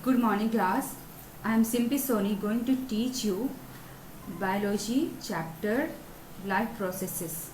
Good morning class. I am Simpi Soni going to teach you biology chapter life processes.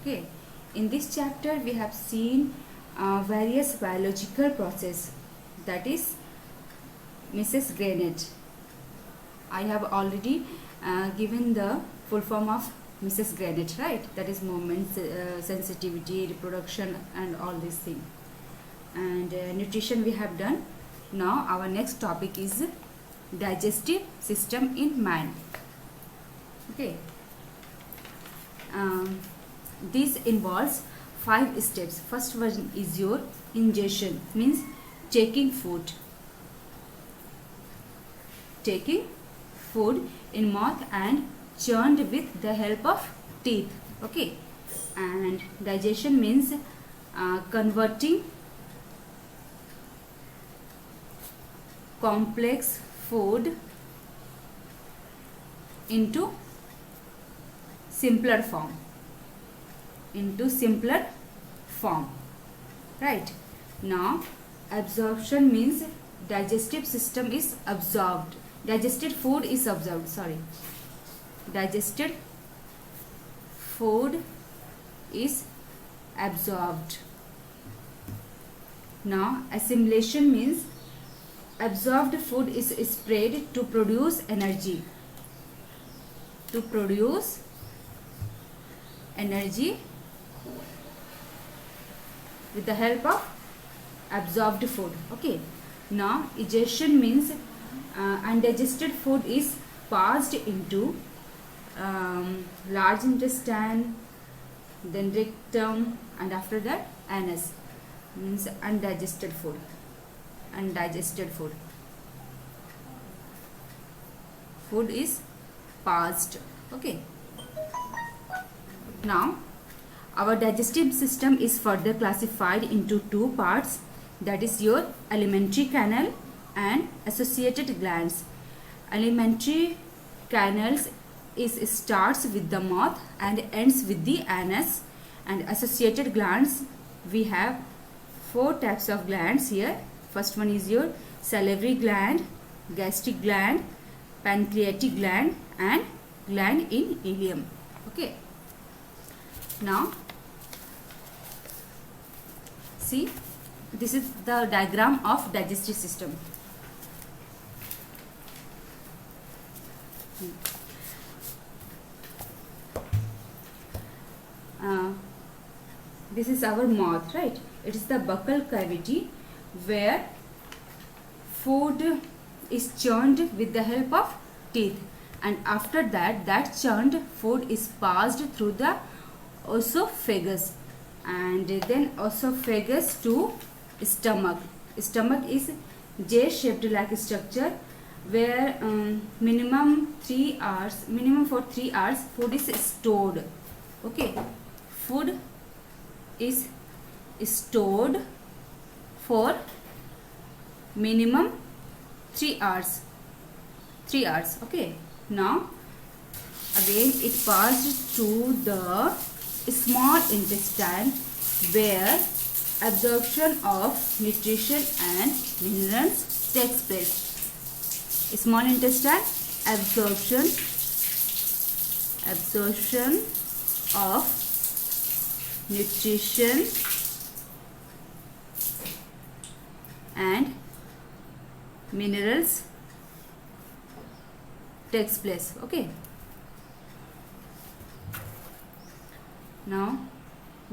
Okay. In this chapter we have seen various biological process, that is Mrs. Granite. I have already given the full form of Mrs. Granite, right? That is movement, sensitivity, reproduction and all these things. And nutrition we have done. Now our next topic is digestive system in man. Okay. This involves 5 steps. First one is your ingestion, means taking food. Taking food in mouth and churned with the help of teeth. Okay. And digestion means converting complex food into simpler form, right? Now absorption means digestive system is absorbed, digested food is absorbed, digested food is absorbed. Now assimilation means absorbed food is spread to produce energy. With the help of absorbed food. Okay. Now egestion means undigested food is passed into large intestine, then rectum, and after that anus, means undigested food. Food is passed. Okay. Now our digestive system is further classified into 2 parts, that is your alimentary canal and associated glands. Alimentary canals starts with the mouth and ends with the anus, and associated glands, we have 4 types of glands here. First one is your salivary gland, gastric gland, pancreatic gland and gland in ileum. Okay. Now see, this is the diagram of digestive system. This is our mouth, right? It is the buccal cavity where food is churned with the help of teeth, and after that churned food is passed through the esophagus, and then esophagus to stomach. Stomach is J-shaped like structure where minimum for 3 hours food is stored. Okay. Food is stored for minimum 3 hours. Okay. Now again it passed to the small intestine where absorption of nutrition and minerals takes place. Small intestine, absorption of nutrition and minerals takes place. Okay. Now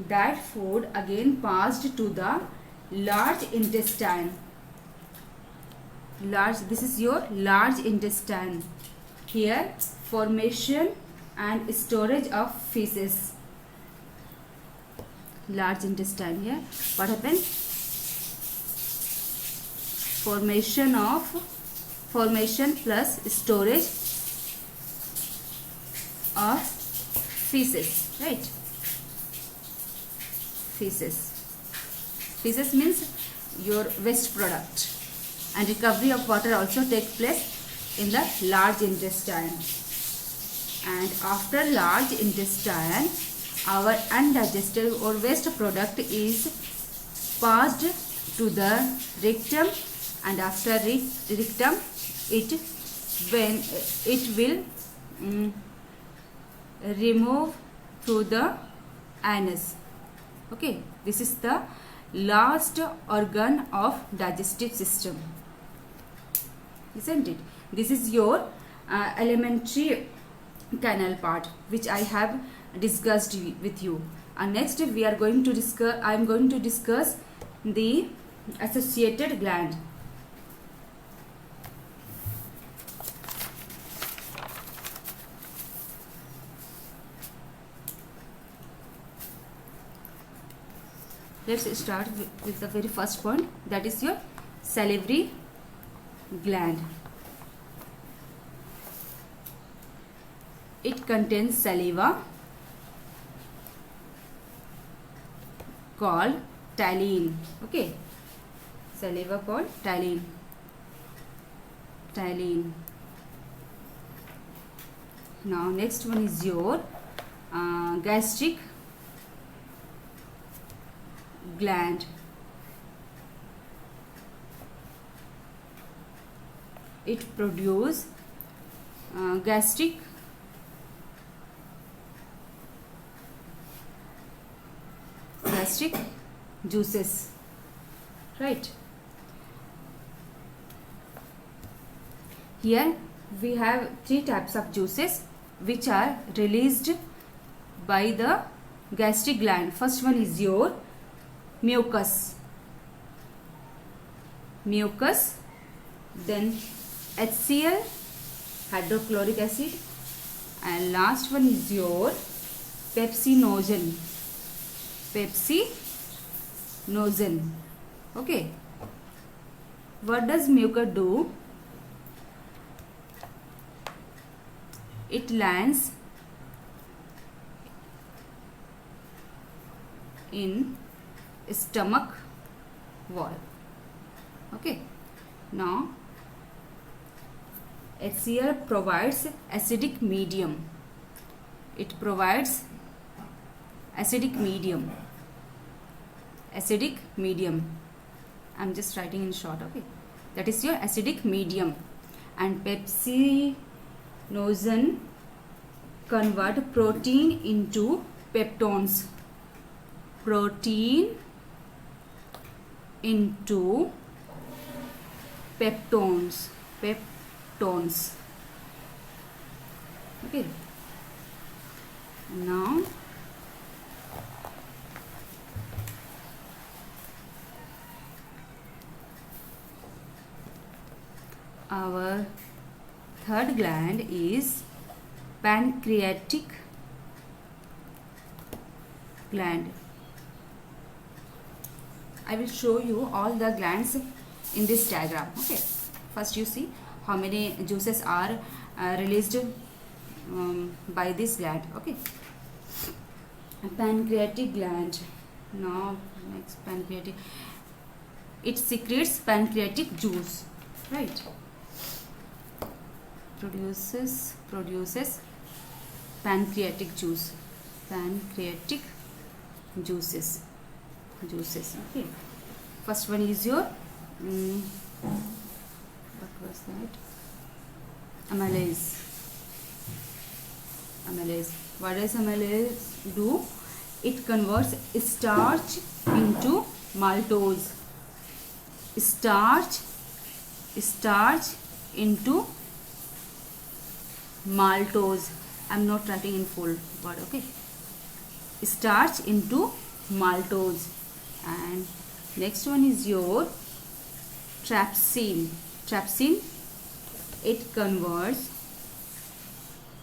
that food again passed to the large intestine. This is your large intestine. Here formation and storage of feces. Large intestine, here what happens? Formation plus storage of feces, right? Feces means your waste product, and recovery of water also takes place in the large intestine. And after large intestine, our undigested or waste product is passed to the rectum and after rectum it will remove through the anus. Okay, this is the last organ of digestive system, isn't it? This is your elementary canal part, which I have discussed with you. And next we are going to discuss, I am going to discuss the associated gland. Let's start with the very first point, that is your salivary gland. It contains saliva called ptyalin. Okay, saliva called ptyalin. Now next one is your gastric gland. It produces gastric juices, right? Here we have three types of juices which are released by the gastric gland. First one is your mucus, then HCl, hydrochloric acid, and last one is your pepsinogen. Okay, what does mucus do? It lands in stomach wall. Okay, now HCl provides acidic medium. It provides acidic medium. I'm just writing in short. Okay, that is your acidic medium. And pepsinogen convert protein into peptones. Peptones. Okay, now our third gland is pancreatic gland. I will show you all the glands in this diagram. Okay, first you see how many juices are released by this gland. Okay, pancreatic gland. Now next, pancreatic, it secretes pancreatic juice, right? Produces pancreatic juices. Okay, first one is your what was that? Amylase. What does amylase do? It converts starch into maltose. Starch into maltose. I'm not writing in full word. Okay, starch into maltose. And next one is your trypsin. It converts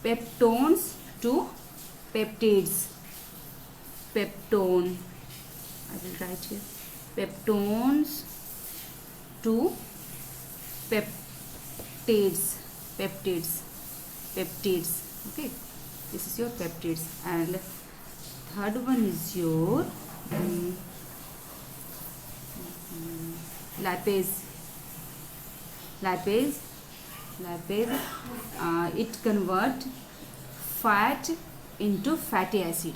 peptones to peptides. Peptone, I will write here, peptones to peptides. Okay, this is your peptides. And third one is your lipase. It converts fat into fatty acid.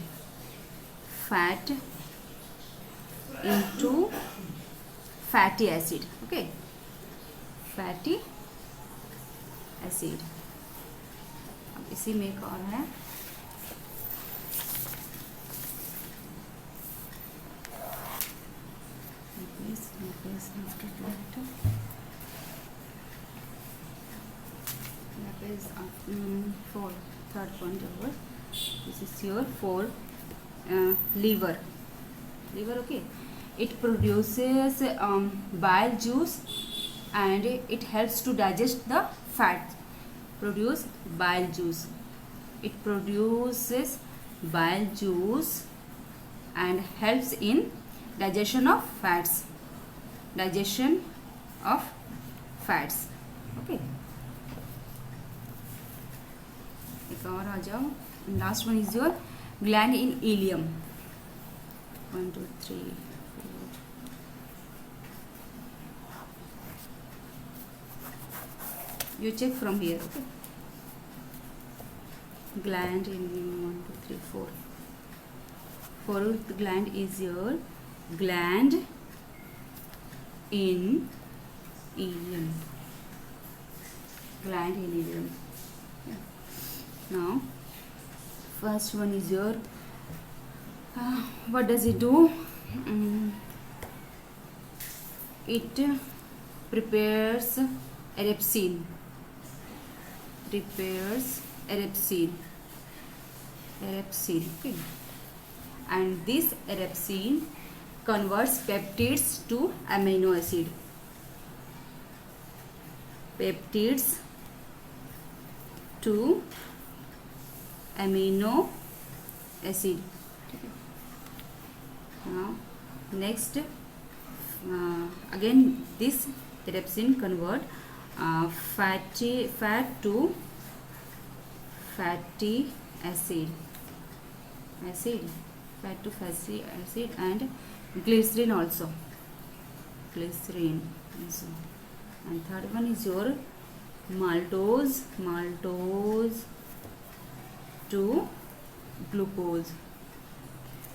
Okay, fatty acid. अब इसी में एक और है, third point over. This is your liver. Okay. It produces bile juice and it helps to digest the fat. Produce bile juice. It produces bile juice and helps in digestion of fats. Okay. एक और आ जाओ. Last one is your gland in ileum. 1 2 3 4. You check from here. Okay. Gland in 1 2 3 4. Fourth gland is your gland in ileum. Gland in ileum. Yeah. Now first one is your what does it do? It prepares erepsin. Okay. And this erepsin converts peptides to amino acid. Peptides to amino acid. Now next again this erepsin convert fat to fatty acid. Fat to fatty acid and glycerin also. And third one is your maltose to glucose.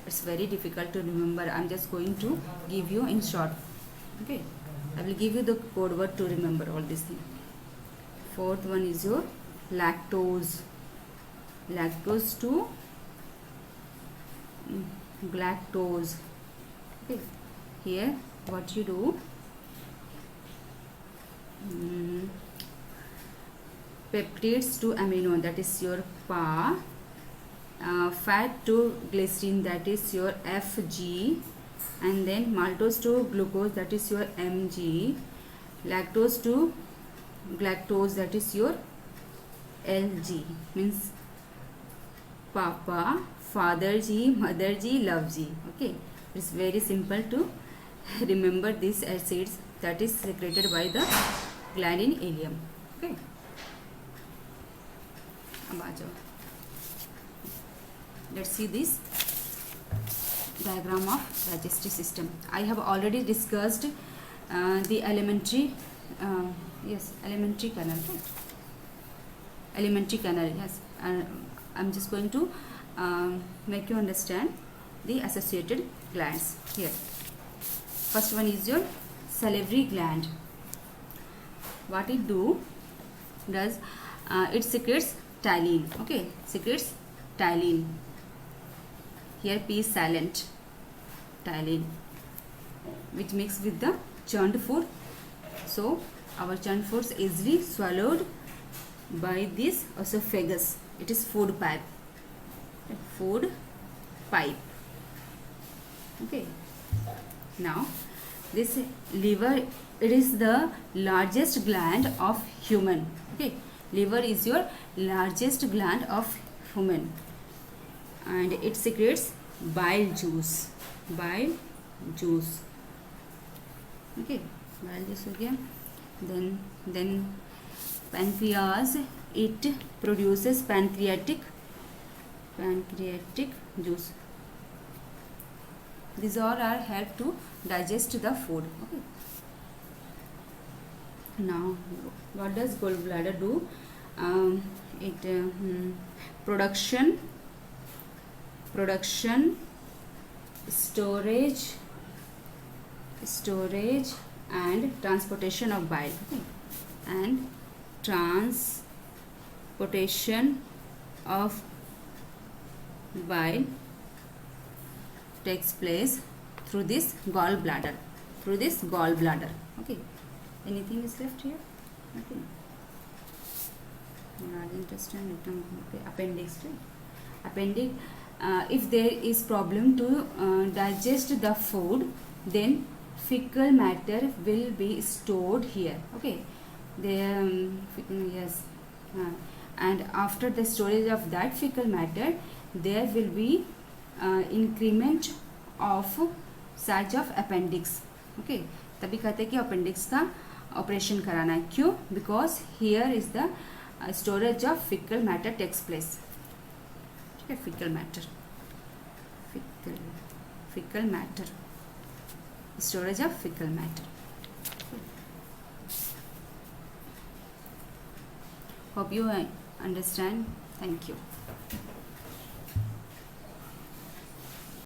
It's very difficult to remember. I'm just going to give you in short. Okay, I will give you the code word to remember all these things. Fourth one is your lactose to galactose. Okay, here what you do, peptides to amino, that is your PA, fat to glycerin, that is your FG, and then maltose to glucose, that is your MG, lactose to galactose, that is your LG, means Papa, Father G, Mother G, Love G. Okay, it's very simple to remember these acids that is secreted by the gland in ileum. Okay. Let's see this diagram of digestive system. I have already discussed the alimentary alimentary canal, right? Alimentary canal, yes. I'm just going to make you understand the associated glands here. First one is your salivary gland. What it does it secretes ptyalin. Okay, secretes ptyalin. Here P is silent. Ptyalin, which mixes with the churned food. So our churned food is easily swallowed by this esophagus. It is food pipe. Okay. Now this liver, it is the largest gland of human. Okay, liver is your largest gland of human, and it secretes bile juice. Okay, bile juice हो गया. Then pancreas, it produces pancreatic juice. These all are help to digest the food. Okay. Now what does gallbladder do? Production, storage and transportation of bile. Okay. and transportation of bile takes place through this gallbladder. Okay, anything is left here? Nothing. Large intestine, okay. Appendix, right? Appendix. If there is problem to digest the food, then fecal matter will be stored here. Okay, yes, and after the storage of that fecal matter, there will be increment of size of appendix. Okay, तभी कहते हैं कि appendix का operation कराना है. क्यों? Because here is the storage of fecal matter takes place. ठीक है, fecal matter, storage of fecal matter. Hope you understand. Thank you.